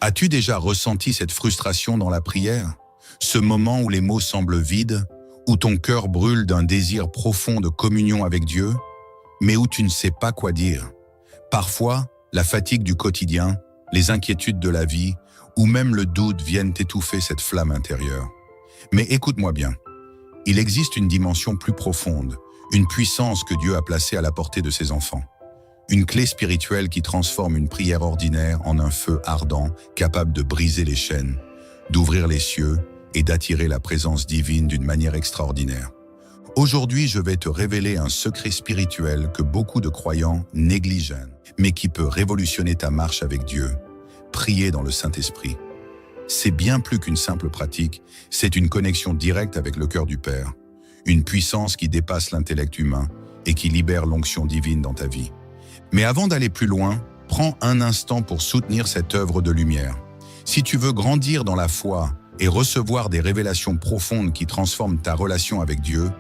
As-tu déjà ressenti cette frustration dans la prière? Ce moment où les mots semblent vides, où ton cœur brûle d'un désir profond de communion avec Dieu, mais où tu ne sais pas quoi dire. Parfois, la fatigue du quotidien, les inquiétudes de la vie, ou même le doute viennent étouffer cette flamme intérieure. Mais écoute-moi bien, il existe une dimension plus profonde, une puissance que Dieu a placée à la portée de ses enfants. Une clé spirituelle qui transforme une prière ordinaire en un feu ardent, capable de briser les chaînes, d'ouvrir les cieux et d'attirer la présence divine d'une manière extraordinaire. Aujourd'hui, je vais te révéler un secret spirituel que beaucoup de croyants négligent, mais qui peut révolutionner ta marche avec Dieu. Prier dans le Saint-Esprit. C'est bien plus qu'une simple pratique, c'est une connexion directe avec le cœur du Père, une puissance qui dépasse l'intellect humain et qui libère l'onction divine dans ta vie. Mais avant d'aller plus loin, prends un instant pour soutenir cette œuvre de lumière. Si tu veux grandir dans la foi et recevoir des révélations profondes qui transforment ta relation avec Dieu,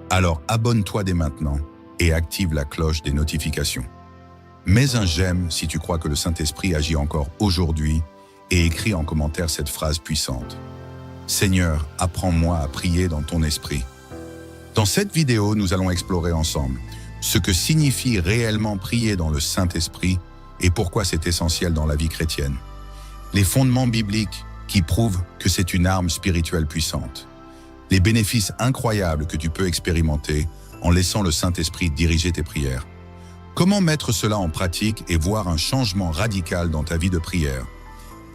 alors abonne-toi dès maintenant et active la cloche des notifications. Mets un j'aime si tu crois que le Saint-Esprit agit encore aujourd'hui et écris en commentaire cette phrase puissante. Seigneur, apprends-moi à prier dans ton esprit. Dans cette vidéo, nous allons explorer ensemble ce que signifie réellement prier dans le Saint-Esprit et pourquoi c'est essentiel dans la vie chrétienne. Les fondements bibliques qui prouvent que c'est une arme spirituelle puissante. Les bénéfices incroyables que tu peux expérimenter en laissant le Saint-Esprit diriger tes prières. Comment mettre cela en pratique et voir un changement radical dans ta vie de prière?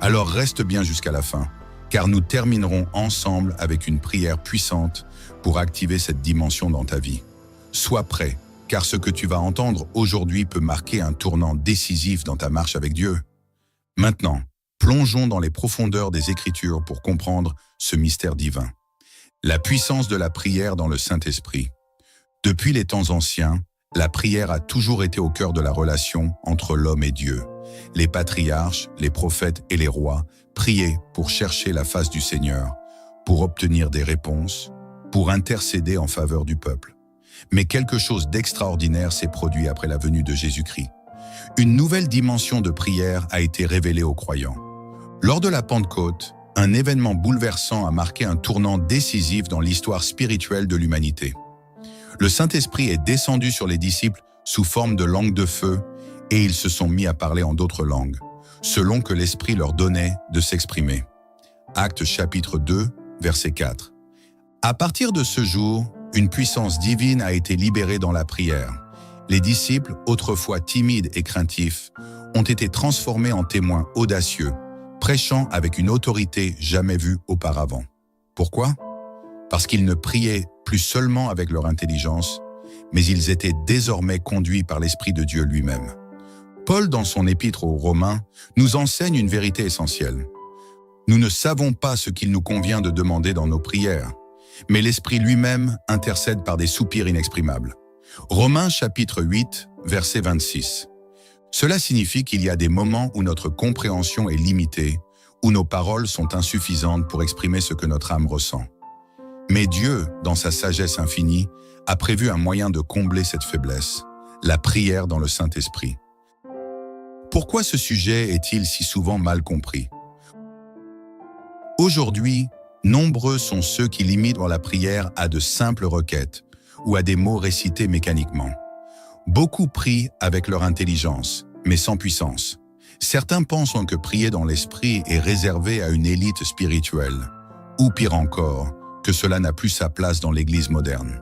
Alors reste bien jusqu'à la fin, car nous terminerons ensemble avec une prière puissante pour activer cette dimension dans ta vie. Sois prêt, car ce que tu vas entendre aujourd'hui peut marquer un tournant décisif dans ta marche avec Dieu. Maintenant, plongeons dans les profondeurs des Écritures pour comprendre ce mystère divin. La puissance de la prière dans le Saint-Esprit. Depuis les temps anciens, la prière a toujours été au cœur de la relation entre l'homme et Dieu. Les patriarches, les prophètes et les rois priaient pour chercher la face du Seigneur, pour obtenir des réponses, pour intercéder en faveur du peuple. Mais quelque chose d'extraordinaire s'est produit après la venue de Jésus-Christ. Une nouvelle dimension de prière a été révélée aux croyants. Lors de la Pentecôte, un événement bouleversant a marqué un tournant décisif dans l'histoire spirituelle de l'humanité. Le Saint-Esprit est descendu sur les disciples sous forme de langue de feu et ils se sont mis à parler en d'autres langues, selon que l'Esprit leur donnait de s'exprimer. Actes chapitre 2, verset 4. À partir de ce jour, une puissance divine a été libérée dans la prière. Les disciples, autrefois timides et craintifs, ont été transformés en témoins audacieux, prêchant avec une autorité jamais vue auparavant. Pourquoi? Parce qu'ils ne priaient plus seulement avec leur intelligence, mais ils étaient désormais conduits par l'Esprit de Dieu lui-même. Paul, dans son épître aux Romains, nous enseigne une vérité essentielle. Nous ne savons pas ce qu'il nous convient de demander dans nos prières, mais l'Esprit lui-même intercède par des soupirs inexprimables. Romains chapitre 8, verset 26. Cela signifie qu'il y a des moments où notre compréhension est limitée, où nos paroles sont insuffisantes pour exprimer ce que notre âme ressent. Mais Dieu, dans sa sagesse infinie, a prévu un moyen de combler cette faiblesse, la prière dans le Saint-Esprit. Pourquoi ce sujet est-il si souvent mal compris? Aujourd'hui, nombreux sont ceux qui limitent la prière à de simples requêtes ou à des mots récités mécaniquement. Beaucoup prient avec leur intelligence, mais sans puissance. Certains pensent que prier dans l'esprit est réservé à une élite spirituelle, ou pire encore, que cela n'a plus sa place dans l'Église moderne.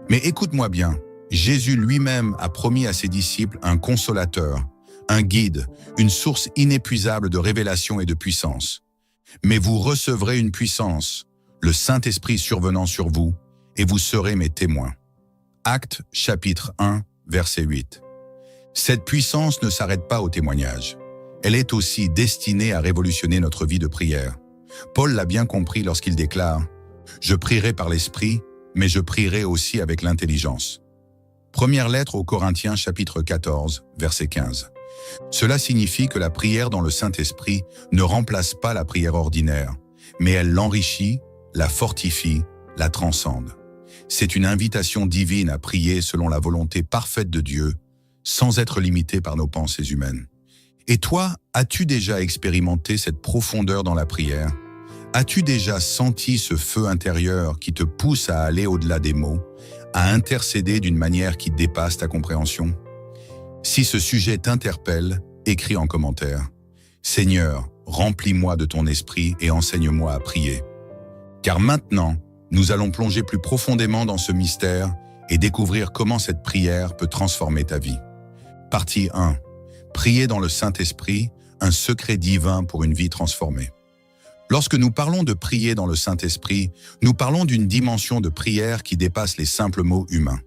Mais écoute-moi bien, Jésus lui-même a promis à ses disciples un consolateur, un guide, une source inépuisable de révélation et de puissance. Mais vous recevrez une puissance, le Saint-Esprit survenant sur vous, et vous serez mes témoins. Actes chapitre 1, verset 8. Cette puissance ne s'arrête pas au témoignage. Elle est aussi destinée à révolutionner notre vie de prière. Paul l'a bien compris lorsqu'il déclare « Je prierai par l'Esprit, mais je prierai aussi avec l'intelligence ». Première lettre aux Corinthiens chapitre 14, verset 15. Cela signifie que la prière dans le Saint-Esprit ne remplace pas la prière ordinaire, mais elle l'enrichit, la fortifie, la transcende. C'est une invitation divine à prier selon la volonté parfaite de Dieu, sans être limité par nos pensées humaines. Et toi, as-tu déjà expérimenté cette profondeur dans la prière? As-tu déjà senti ce feu intérieur qui te pousse à aller au-delà des mots, à intercéder d'une manière qui dépasse ta compréhension? Si ce sujet t'interpelle, écris en commentaire. Seigneur, remplis-moi de ton esprit et enseigne-moi à prier. Car maintenant, nous allons plonger plus profondément dans ce mystère et découvrir comment cette prière peut transformer ta vie. Partie 1. Prier dans le Saint-Esprit, un secret divin pour une vie transformée. Lorsque nous parlons de prier dans le Saint-Esprit, nous parlons d'une dimension de prière qui dépasse les simples mots humains.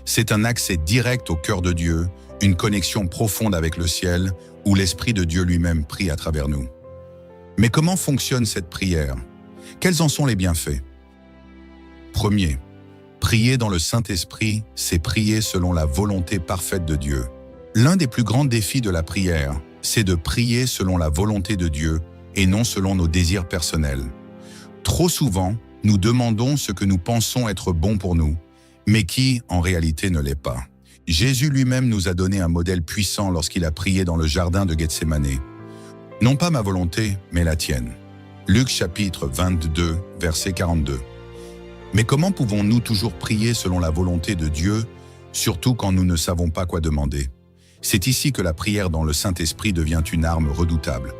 C'est un accès direct au cœur de Dieu, une connexion profonde avec le ciel, où l'Esprit de Dieu lui-même prie à travers nous. Mais comment fonctionne cette prière? Quels en sont les bienfaits? Premier, prier dans le Saint-Esprit, c'est prier selon la volonté parfaite de Dieu. L'un des plus grands défis de la prière, c'est de prier selon la volonté de Dieu et non selon nos désirs personnels. Trop souvent, nous demandons ce que nous pensons être bon pour nous, mais qui, en réalité, ne l'est pas. Jésus lui-même nous a donné un modèle puissant lorsqu'il a prié dans le jardin de Gethsémanée. Non pas ma volonté, mais la tienne. Luc chapitre 22, verset 42. Mais comment pouvons-nous toujours prier selon la volonté de Dieu, surtout quand nous ne savons pas quoi demander? C'est ici que la prière dans le Saint-Esprit devient une arme redoutable.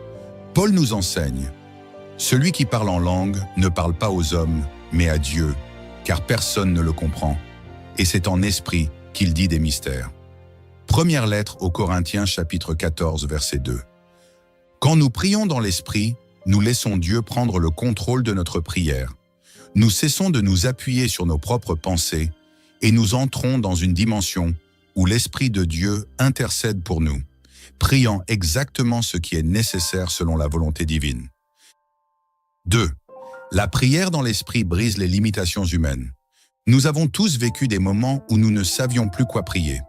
Paul nous enseigne « Celui qui parle en langue ne parle pas aux hommes, mais à Dieu, car personne ne le comprend, et c'est en esprit qu'il dit des mystères. » Première lettre aux Corinthiens chapitre 14, verset 2. Quand nous prions dans l'Esprit, nous laissons Dieu prendre le contrôle de notre prière. Nous cessons de nous appuyer sur nos propres pensées et nous entrons dans une dimension où l'Esprit de Dieu intercède pour nous, priant exactement ce qui est nécessaire selon la volonté divine. 2. La prière dans l'Esprit brise les limitations humaines. Nous avons tous vécu des moments où nous ne savions plus quoi prier.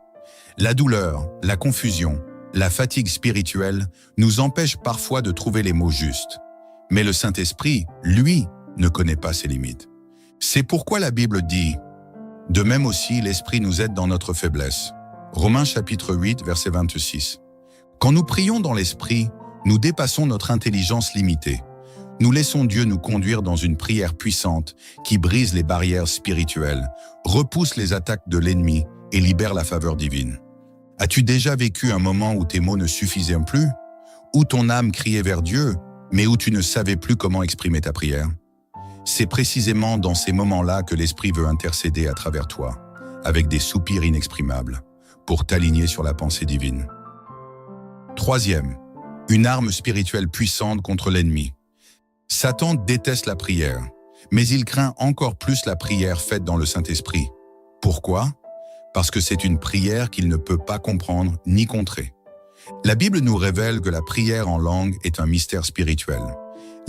La douleur, la confusion, la fatigue spirituelle nous empêchent parfois de trouver les mots justes. Mais le Saint-Esprit, lui, ne connaît pas ses limites. C'est pourquoi la Bible dit « De même aussi, l'Esprit nous aide dans notre faiblesse. » Romains chapitre 8, verset 26. Quand nous prions dans l'Esprit, nous dépassons notre intelligence limitée. Nous laissons Dieu nous conduire dans une prière puissante qui brise les barrières spirituelles, repousse les attaques de l'ennemi et libère la faveur divine. As-tu déjà vécu un moment où tes mots ne suffisaient plus? Où ton âme criait vers Dieu, mais où tu ne savais plus comment exprimer ta prière? C'est précisément dans ces moments-là que l'Esprit veut intercéder à travers toi, avec des soupirs inexprimables, pour t'aligner sur la pensée divine. Troisième, une arme spirituelle puissante contre l'ennemi. Satan déteste la prière, mais il craint encore plus la prière faite dans le Saint-Esprit. Pourquoi? Parce que c'est une prière qu'il ne peut pas comprendre ni contrer. La Bible nous révèle que la prière en langue est un mystère spirituel.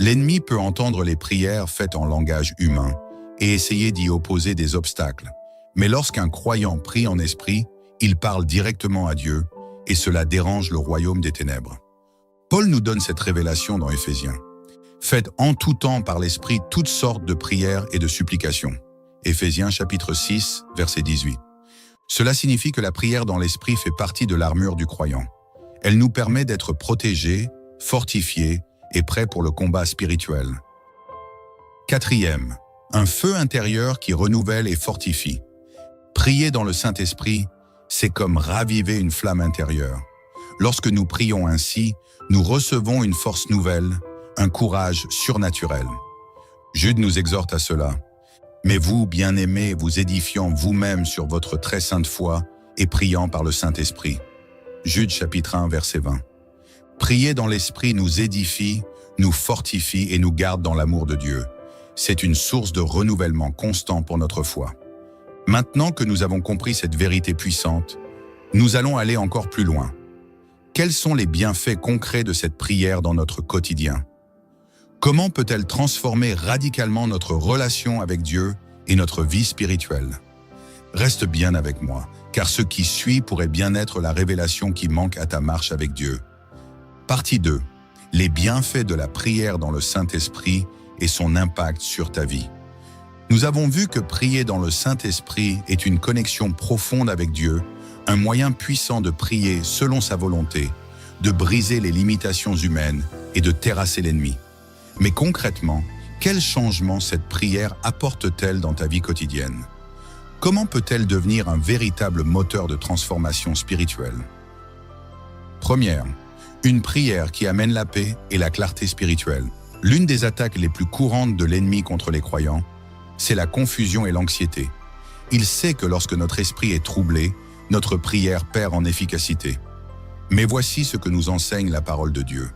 L'ennemi peut entendre les prières faites en langage humain et essayer d'y opposer des obstacles. Mais lorsqu'un croyant prie en esprit, il parle directement à Dieu et cela dérange le royaume des ténèbres. Paul nous donne cette révélation dans Éphésiens. Faites en tout temps par l'Esprit toutes sortes de prières et de supplications. Éphésiens chapitre 6, verset 18. Cela signifie que la prière dans l'Esprit fait partie de l'armure du croyant. Elle nous permet d'être protégés, fortifiés et prêts pour le combat spirituel. Quatrième, un feu intérieur qui renouvelle et fortifie. Prier dans le Saint-Esprit, c'est comme raviver une flamme intérieure. Lorsque nous prions ainsi, nous recevons une force nouvelle, un courage surnaturel. Jude nous exhorte à cela. Mais vous, bien-aimés, vous édifiant vous-même sur votre très sainte foi et priant par le Saint-Esprit. Jude chapitre 1, verset 20. Prier dans l'Esprit nous édifie, nous fortifie et nous garde dans l'amour de Dieu. C'est une source de renouvellement constant pour notre foi. Maintenant que nous avons compris cette vérité puissante, nous allons aller encore plus loin. Quels sont les bienfaits concrets de cette prière dans notre quotidien? Comment peut-elle transformer radicalement notre relation avec Dieu et notre vie spirituelle? Reste bien avec moi, car ce qui suit pourrait bien être la révélation qui manque à ta marche avec Dieu. Partie 2. Les bienfaits de la prière dans le Saint-Esprit et son impact sur ta vie. Nous avons vu que prier dans le Saint-Esprit est une connexion profonde avec Dieu, un moyen puissant de prier selon sa volonté, de briser les limitations humaines et de terrasser l'ennemi. Mais concrètement, quel changement cette prière apporte-t-elle dans ta vie quotidienne? Comment peut-elle devenir un véritable moteur de transformation spirituelle? Première, une prière qui amène la paix et la clarté spirituelle. L'une des attaques les plus courantes de l'ennemi contre les croyants, c'est la confusion et l'anxiété. Il sait que lorsque notre esprit est troublé, notre prière perd en efficacité. Mais voici ce que nous enseigne la parole de Dieu.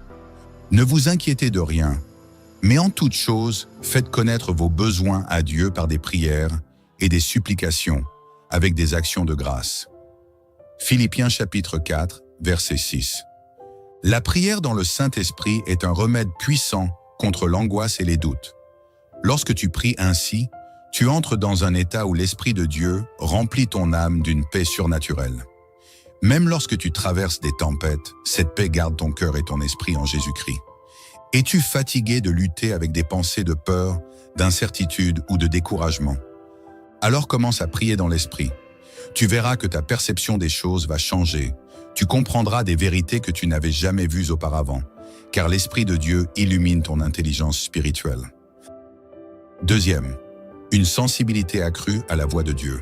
Ne vous inquiétez de rien, mais en toute chose, faites connaître vos besoins à Dieu par des prières et des supplications, avec des actions de grâce. Philippiens chapitre 4, verset 6. La prière dans le Saint-Esprit est un remède puissant contre l'angoisse et les doutes. Lorsque tu pries ainsi, tu entres dans un état où l'Esprit de Dieu remplit ton âme d'une paix surnaturelle. Même lorsque tu traverses des tempêtes, cette paix garde ton cœur et ton esprit en Jésus-Christ. Es-tu fatigué de lutter avec des pensées de peur, d'incertitude ou de découragement? Alors commence à prier dans l'Esprit. Tu verras que ta perception des choses va changer. Tu comprendras des vérités que tu n'avais jamais vues auparavant, car l'Esprit de Dieu illumine ton intelligence spirituelle. Deuxième, une sensibilité accrue à la voix de Dieu.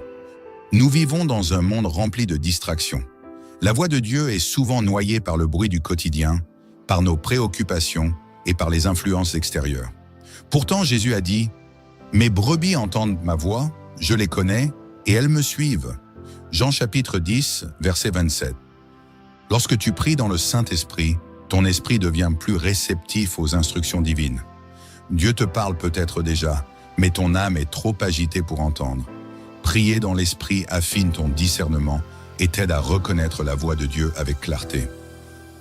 Nous vivons dans un monde rempli de distractions. La voix de Dieu est souvent noyée par le bruit du quotidien, par nos préoccupations et par les influences extérieures. Pourtant, Jésus a dit « Mes brebis entendent ma voix, je les connais et elles me suivent. » Jean chapitre 10, verset 27. Lorsque tu pries dans le Saint-Esprit, ton esprit devient plus réceptif aux instructions divines. Dieu te parle peut-être déjà, mais ton âme est trop agitée pour entendre. Prier dans l'Esprit affine ton discernement et t'aide à reconnaître la voix de Dieu avec clarté.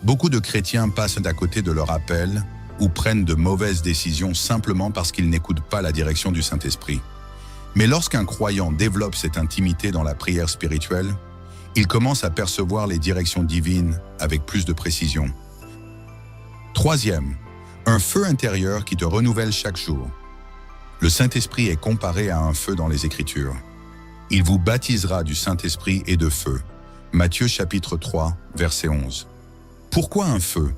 Beaucoup de chrétiens passent à côté de leur appel ou prennent de mauvaises décisions simplement parce qu'ils n'écoutent pas la direction du Saint-Esprit. Mais lorsqu'un croyant développe cette intimité dans la prière spirituelle, il commence à percevoir les directions divines avec plus de précision. Troisième, un feu intérieur qui te renouvelle chaque jour. Le Saint-Esprit est comparé à un feu dans les Écritures. Il vous baptisera du Saint-Esprit et de feu. Matthieu chapitre 3, verset 11. Pourquoi un feu?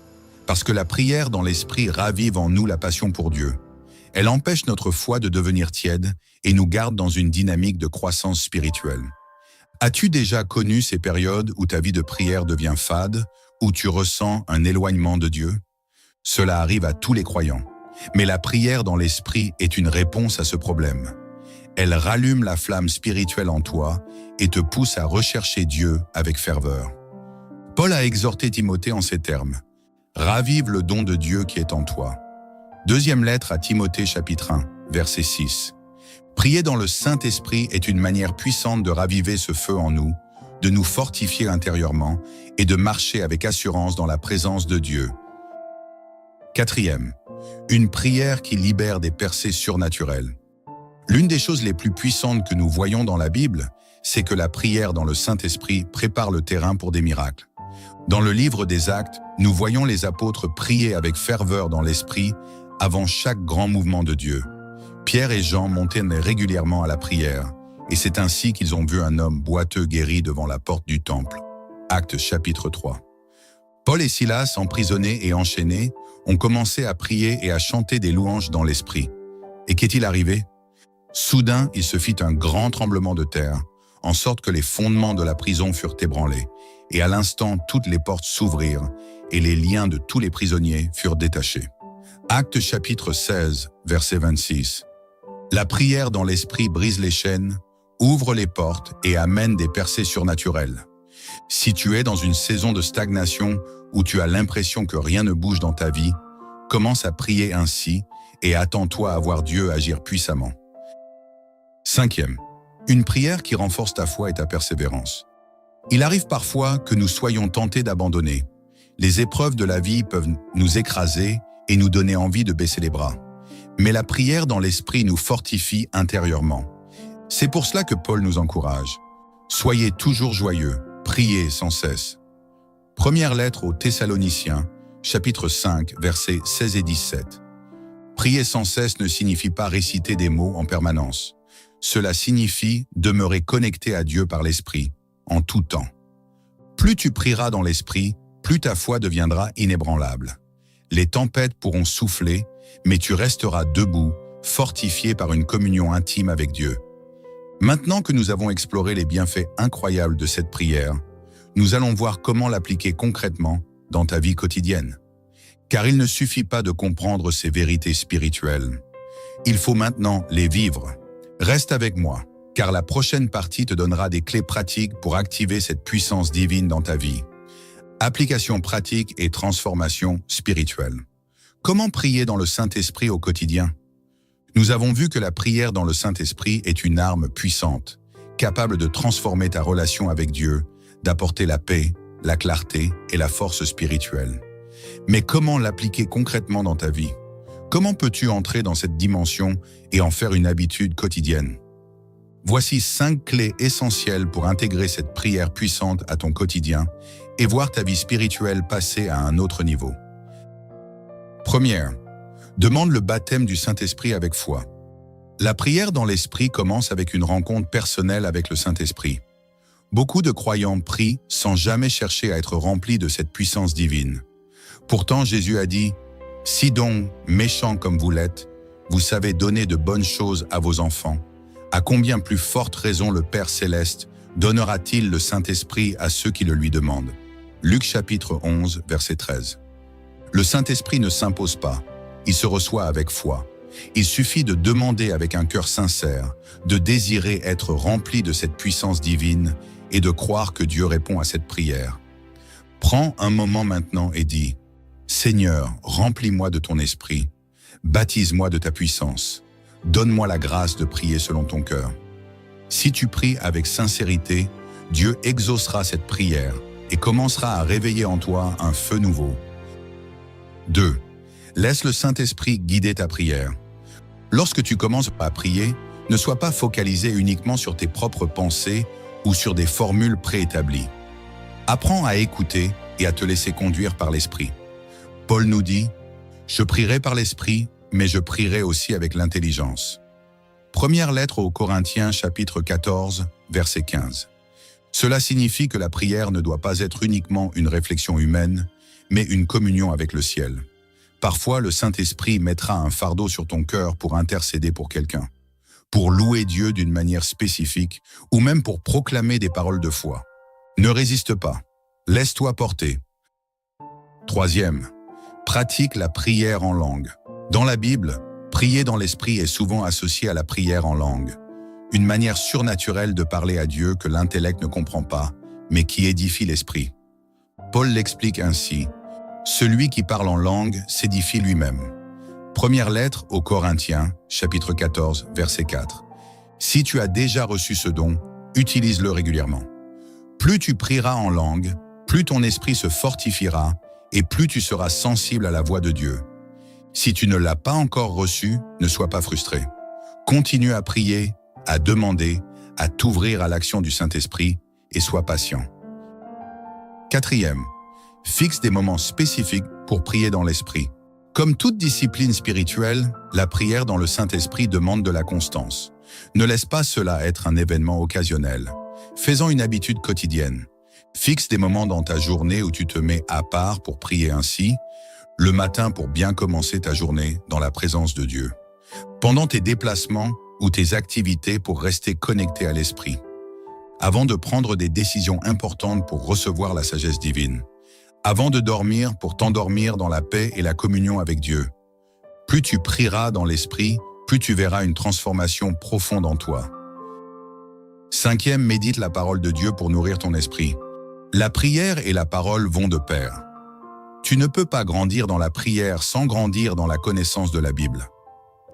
Parce que la prière dans l'Esprit ravive en nous la passion pour Dieu. Elle empêche notre foi de devenir tiède et nous garde dans une dynamique de croissance spirituelle. As-tu déjà connu ces périodes où ta vie de prière devient fade, où tu ressens un éloignement de Dieu? Cela arrive à tous les croyants. Mais la prière dans l'Esprit est une réponse à ce problème. Elle rallume la flamme spirituelle en toi et te pousse à rechercher Dieu avec ferveur. Paul a exhorté Timothée en ces termes. « Ravive le don de Dieu qui est en toi. » Deuxième lettre à Timothée chapitre 1, verset 6. Prier dans le Saint-Esprit est une manière puissante de raviver ce feu en nous, de nous fortifier intérieurement et de marcher avec assurance dans la présence de Dieu. Quatrième, une prière qui libère des percées surnaturelles. L'une des choses les plus puissantes que nous voyons dans la Bible, c'est que la prière dans le Saint-Esprit prépare le terrain pour des miracles. Dans le livre des Actes, nous voyons les apôtres prier avec ferveur dans l'Esprit avant chaque grand mouvement de Dieu. Pierre et Jean montaient régulièrement à la prière, et c'est ainsi qu'ils ont vu un homme boiteux guéri devant la porte du temple. Actes chapitre 3. Paul et Silas, emprisonnés et enchaînés, ont commencé à prier et à chanter des louanges dans l'Esprit. Et qu'est-il arrivé? Soudain, il se fit un grand tremblement de terre, en sorte que les fondements de la prison furent ébranlés, et à l'instant, toutes les portes s'ouvrirent, et les liens de tous les prisonniers furent détachés. Actes chapitre 16, verset 26. La prière dans l'Esprit brise les chaînes, ouvre les portes et amène des percées surnaturelles. Si tu es dans une saison de stagnation où tu as l'impression que rien ne bouge dans ta vie, commence à prier ainsi et attends-toi à voir Dieu agir puissamment. Cinquième, une prière qui renforce ta foi et ta persévérance. Il arrive parfois que nous soyons tentés d'abandonner. Les épreuves de la vie peuvent nous écraser et nous donner envie de baisser les bras. Mais la prière dans l'Esprit nous fortifie intérieurement. C'est pour cela que Paul nous encourage. Soyez toujours joyeux, priez sans cesse. Première lettre aux Thessaloniciens, chapitre 5, versets 16 et 17. Prier sans cesse ne signifie pas réciter des mots en permanence. Cela signifie demeurer connecté à Dieu par l'Esprit, en tout temps. Plus tu prieras dans l'Esprit, plus ta foi deviendra inébranlable. Les tempêtes pourront souffler, mais tu resteras debout, fortifié par une communion intime avec Dieu. Maintenant que nous avons exploré les bienfaits incroyables de cette prière, nous allons voir comment l'appliquer concrètement dans ta vie quotidienne. Car il ne suffit pas de comprendre ces vérités spirituelles. Il faut maintenant les vivre. Reste avec moi, car la prochaine partie te donnera des clés pratiques pour activer cette puissance divine dans ta vie. Application pratique et transformation spirituelle. Comment prier dans le Saint-Esprit au quotidien? Nous avons vu que la prière dans le Saint-Esprit est une arme puissante, capable de transformer ta relation avec Dieu, d'apporter la paix, la clarté et la force spirituelle. Mais comment l'appliquer concrètement dans ta vie? Comment peux-tu entrer dans cette dimension et en faire une habitude quotidienne? Voici 5 clés essentielles pour intégrer cette prière puissante à ton quotidien et voir ta vie spirituelle passer à un autre niveau. Première, demande le baptême du Saint-Esprit avec foi. La prière dans l'Esprit commence avec une rencontre personnelle avec le Saint-Esprit. Beaucoup de croyants prient sans jamais chercher à être remplis de cette puissance divine. Pourtant, Jésus a dit « Si donc, méchants comme vous l'êtes, vous savez donner de bonnes choses à vos enfants, à combien plus forte raison le Père Céleste donnera-t-il le Saint-Esprit à ceux qui le lui demandent ?» Luc chapitre 11, verset 13. Le Saint-Esprit ne s'impose pas, il se reçoit avec foi. Il suffit de demander avec un cœur sincère, de désirer être rempli de cette puissance divine et de croire que Dieu répond à cette prière. Prends un moment maintenant et dis « Seigneur, remplis-moi de ton esprit, baptise-moi de ta puissance, donne-moi la grâce de prier selon ton cœur. » Si tu pries avec sincérité, Dieu exaucera cette prière et commencera à réveiller en toi un feu nouveau. 2. Laisse le Saint-Esprit guider ta prière. Lorsque tu commences à prier, ne sois pas focalisé uniquement sur tes propres pensées ou sur des formules préétablies. Apprends à écouter et à te laisser conduire par l'Esprit. Paul nous dit « Je prierai par l'Esprit, mais je prierai aussi avec l'intelligence. » Première lettre aux Corinthiens, chapitre 14, verset 15. Cela signifie que la prière ne doit pas être uniquement une réflexion humaine, mais une communion avec le ciel. Parfois, le Saint-Esprit mettra un fardeau sur ton cœur pour intercéder pour quelqu'un, pour louer Dieu d'une manière spécifique ou même pour proclamer des paroles de foi. Ne résiste pas, laisse-toi porter. 3e, pratique la prière en langue. Dans la Bible, prier dans l'Esprit est souvent associé à la prière en langue, une manière surnaturelle de parler à Dieu que l'intellect ne comprend pas, mais qui édifie l'Esprit. Paul l'explique ainsi. Celui qui parle en langue s'édifie lui-même. Première lettre aux Corinthiens, chapitre 14, verset 4. Si tu as déjà reçu ce don, utilise-le régulièrement. Plus tu prieras en langue, plus ton esprit se fortifiera et plus tu seras sensible à la voix de Dieu. Si tu ne l'as pas encore reçu, ne sois pas frustré. Continue à prier, à demander, à t'ouvrir à l'action du Saint-Esprit et sois patient. 4e, fixe des moments spécifiques pour prier dans l'Esprit. Comme toute discipline spirituelle, la prière dans le Saint-Esprit demande de la constance. Ne laisse pas cela être un événement occasionnel. Fais-en une habitude quotidienne. Fixe des moments dans ta journée où tu te mets à part pour prier ainsi, le matin pour bien commencer ta journée dans la présence de Dieu. Pendant tes déplacements ou tes activités pour rester connecté à l'Esprit. Avant de prendre des décisions importantes pour recevoir la sagesse divine. Avant de dormir pour t'endormir dans la paix et la communion avec Dieu. Plus tu prieras dans l'Esprit, plus tu verras une transformation profonde en toi. 5e, médite la parole de Dieu pour nourrir ton esprit. La prière et la parole vont de pair. Tu ne peux pas grandir dans la prière sans grandir dans la connaissance de la Bible.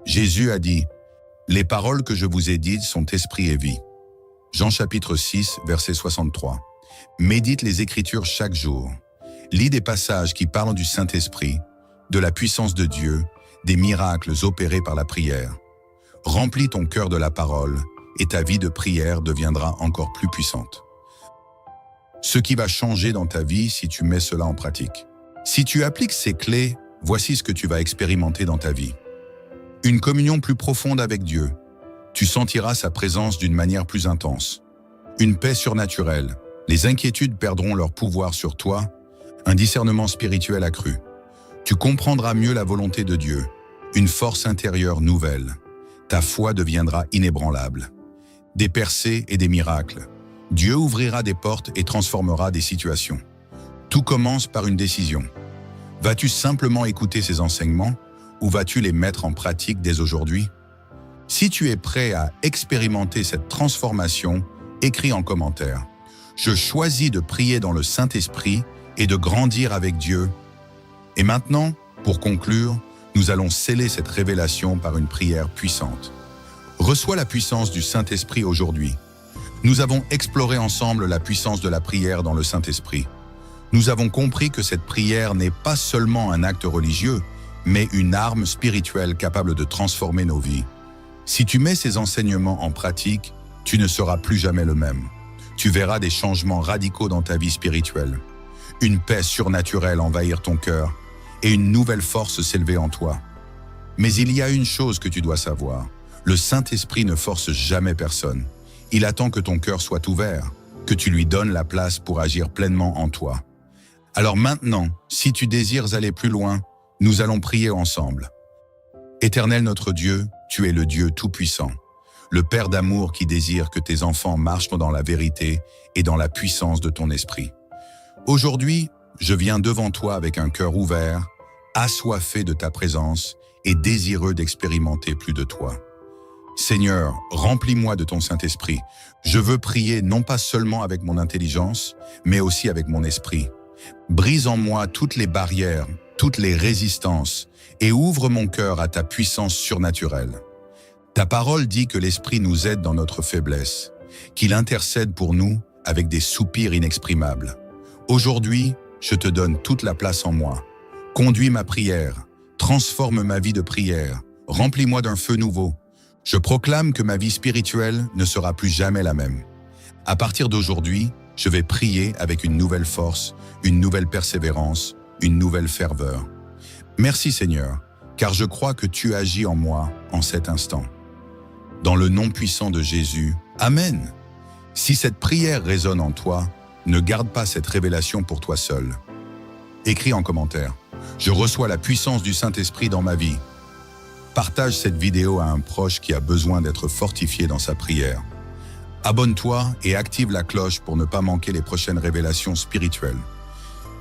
Jésus a dit « Les paroles que je vous ai dites sont esprit et vie ». Jean chapitre 6, verset 63. Médite les Écritures chaque jour. Lis des passages qui parlent du Saint-Esprit, de la puissance de Dieu, des miracles opérés par la prière. Remplis ton cœur de la parole et ta vie de prière deviendra encore plus puissante. Ce qui va changer dans ta vie si tu mets cela en pratique. Si tu appliques ces clés, voici ce que tu vas expérimenter dans ta vie. Une communion plus profonde avec Dieu. Tu sentiras sa présence d'une manière plus intense. Une paix surnaturelle. Les inquiétudes perdront leur pouvoir sur toi. un discernement spirituel accru. Tu comprendras mieux la volonté de Dieu, une force intérieure nouvelle. Ta foi deviendra inébranlable. Des percées et des miracles. Dieu ouvrira des portes et transformera des situations. Tout commence par une décision. Vas-tu simplement écouter ces enseignements ou vas-tu les mettre en pratique dès aujourd'hui? Si tu es prêt à expérimenter cette transformation, écris en commentaire. Je choisis de prier dans le Saint-Esprit et de grandir avec Dieu. Et maintenant, pour conclure, nous allons sceller cette révélation par une prière puissante. Reçois la puissance du Saint-Esprit aujourd'hui. Nous avons exploré ensemble la puissance de la prière dans le Saint-Esprit. Nous avons compris que cette prière n'est pas seulement un acte religieux, mais une arme spirituelle capable de transformer nos vies. Si tu mets ces enseignements en pratique, tu ne seras plus jamais le même. Tu verras des changements radicaux dans ta vie spirituelle. Une paix surnaturelle envahir ton cœur et une nouvelle force s'élever en toi. Mais il y a une chose que tu dois savoir. Le Saint-Esprit ne force jamais personne. Il attend que ton cœur soit ouvert, que tu lui donnes la place pour agir pleinement en toi. Alors maintenant, si tu désires aller plus loin, nous allons prier ensemble. Éternel notre Dieu, tu es le Dieu Tout-Puissant, le Père d'amour qui désire que tes enfants marchent dans la vérité et dans la puissance de ton esprit. Aujourd'hui, je viens devant toi avec un cœur ouvert, assoiffé de ta présence et désireux d'expérimenter plus de toi. Seigneur, remplis-moi de ton Saint-Esprit. Je veux prier non pas seulement avec mon intelligence, mais aussi avec mon esprit. Brise en moi toutes les barrières, toutes les résistances et ouvre mon cœur à ta puissance surnaturelle. Ta parole dit que l'Esprit nous aide dans notre faiblesse, qu'il intercède pour nous avec des soupirs inexprimables. Aujourd'hui, je te donne toute la place en moi. Conduis ma prière, transforme ma vie de prière, remplis-moi d'un feu nouveau. Je proclame que ma vie spirituelle ne sera plus jamais la même. À partir d'aujourd'hui, je vais prier avec une nouvelle force, une nouvelle persévérance, une nouvelle ferveur. Merci Seigneur, car je crois que tu agis en moi en cet instant. Dans le nom puissant de Jésus, Amen. Si cette prière résonne en toi, ne garde pas cette révélation pour toi seul. Écris en commentaire. Je reçois la puissance du Saint-Esprit dans ma vie. Partage cette vidéo à un proche qui a besoin d'être fortifié dans sa prière. Abonne-toi et active la cloche pour ne pas manquer les prochaines révélations spirituelles.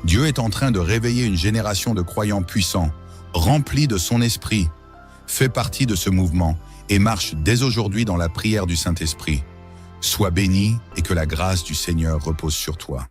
Dieu est en train de réveiller une génération de croyants puissants, remplis de son esprit. Fais partie de ce mouvement et marche dès aujourd'hui dans la prière du Saint-Esprit. Sois béni et que la grâce du Seigneur repose sur toi.